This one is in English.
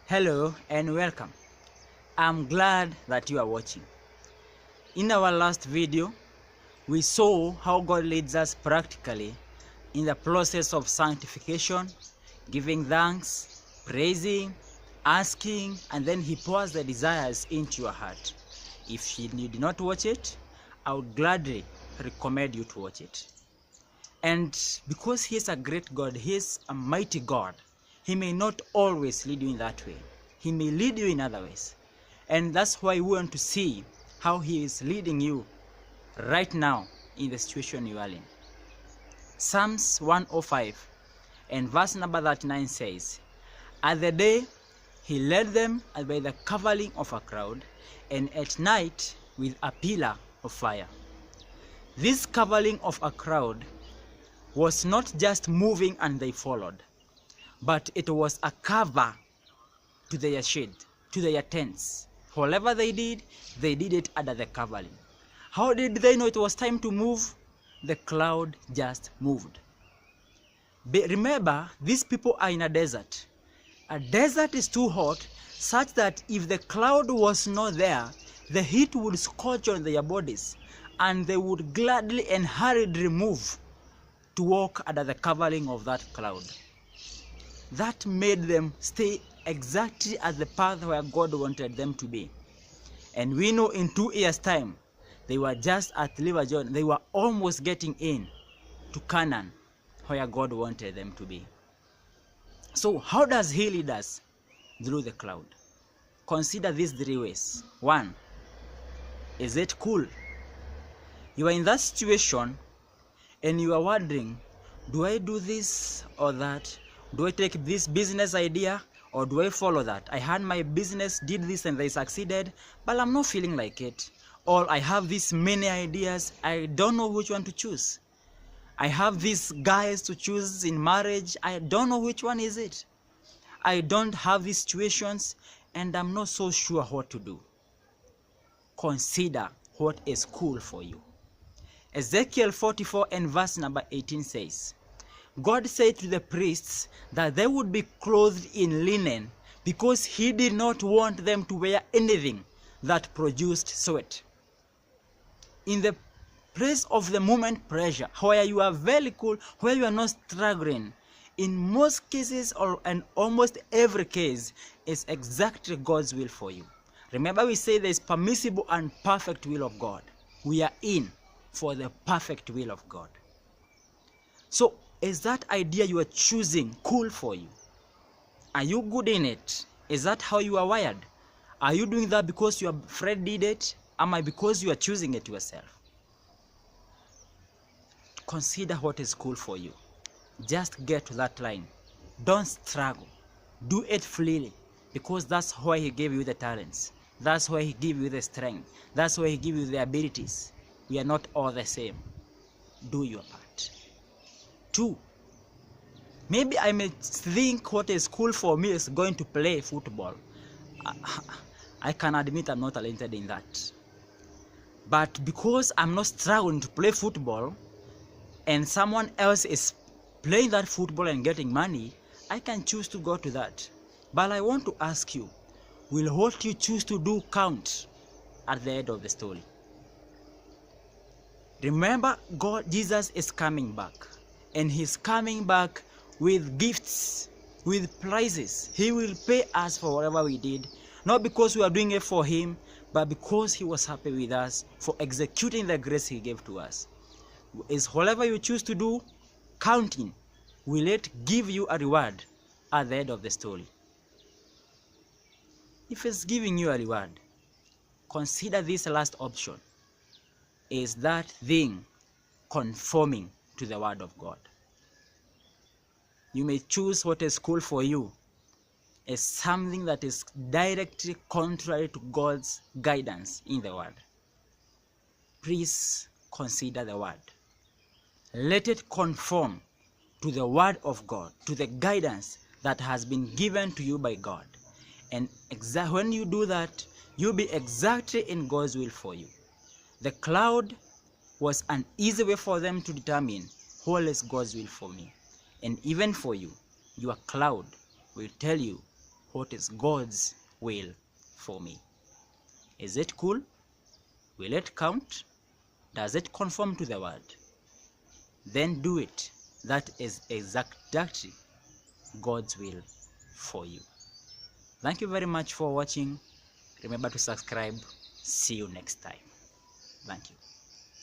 Hello and welcome. I'm glad that you are watching. In our last video, we saw how God leads us practically in the process of sanctification, giving thanks, praising, asking, and then He pours the desires into your heart. If you did not watch it, I would gladly recommend you to watch it. And because He is a great God, He is a mighty God, He may not always lead you in that way. He may lead you in other ways. And that's why we want to see how He is leading you right now in the situation you are in. Psalms 105 and verse number 39 says, "At the day He led them by the covering of a cloud, and at night with a pillar of fire." This covering of a cloud was not just moving and they followed, but it was a cover to their shade, to their tents. Whatever they did it under the covering. How did they know it was time to move? The cloud just moved. Remember, these people are in a desert. A desert is too hot, such that if the cloud was not there, the heat would scorch on their bodies, and they would gladly and hurriedly move to walk under the covering of that cloud. That made them stay exactly at the path where God wanted them to be. And we know in 2 years' time, they were just at River Jordan. They were almost getting in to Canaan, where God wanted them to be. So how does He lead us? Through the cloud. Consider these 3 ways. 1, is it cool? You are in that situation and you are wondering, do I do this or that? Do I take this business idea or do I follow that? I had my business, did this and they succeeded, but I'm not feeling like it. Or I have these many ideas, I don't know which one to choose. I have these guys to choose in marriage, I don't know which one is it. I don't have these situations and I'm not so sure what to do. Consider what is cool for you. Ezekiel 44 and verse number 18 says, God said to the priests that they would be clothed in linen because He did not want them to wear anything that produced sweat. In the place of the moment pressure, where you are very cool, where you are not struggling, in most cases and almost every case is exactly God's will for you. Remember, we say there is permissible and perfect will of God. We are in for the perfect will of God. So, is that idea you are choosing cool for you? Are you good in it? Is that how you are wired? Are you doing that because your friend did it? Am I because you are choosing it yourself? Consider what is cool for you. Just get to that line. Don't struggle. Do it freely, because that's why He gave you the talents. That's why He gave you the strength. That's why He gave you the abilities. We are not all the same. Do your part. 2, maybe I may think what is cool for me is going to play football. I can admit I'm not talented in that. But because I'm not struggling to play football and someone else is playing that football and getting money, I can choose to go to that. But I want to ask you, will what you choose to do count at the end of the story? Remember, Jesus is coming back. And He's coming back with gifts, with prizes. He will pay us for whatever we did, not because we are doing it for Him, but because He was happy with us for executing the grace He gave to us. Is whatever you choose to do counting? Will it give you a reward at the end of the story? If it's giving you a reward, consider this last option. Is that thing conforming to the word of God? You may choose what is cool for you as something that is directly contrary to God's guidance in the word. Please consider the word. Let it conform to the word of God, to the guidance that has been given to you by God. And when you do that, you'll be exactly in God's will for you. The cloud was an easy way for them to determine what is God's will for me. And even for you, your cloud will tell you what is God's will for me. Is it cool? Will it count? Does it conform to the word? Then do it. That is exactly God's will for you. Thank you very much for watching. Remember to subscribe. See you next time. Thank you.